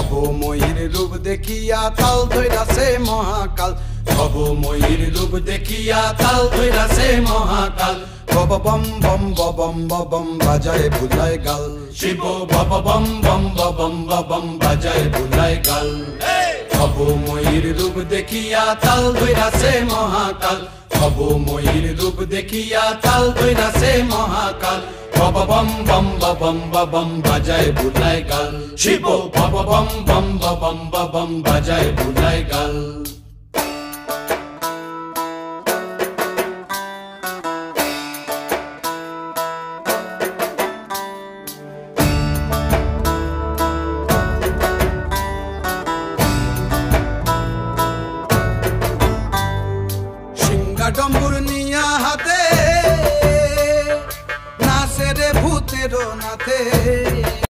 ভব ময়ূর রূপ দেখিয়া তাল ধৈরাছে মহাকাল, ভব ময়ূর রূপ দেখিয়া তাল ধৈরাছে মহাকাল। বব বম বম বম বম বাজায় বুলায় গাল, শিব বব বম বম বম বাজায় বুলায় গাল। ভব ময়ূর রূপ দেখিয়া তাল ধৈরাছে মহাকাল, ভব ময়ূর রূপ দেখিয়া তাল ধৈরাছে মহাকাল। বব বম বম বাজায় বুলায় গাল, শিব বব বম বম বাজায় বুলায় গাল।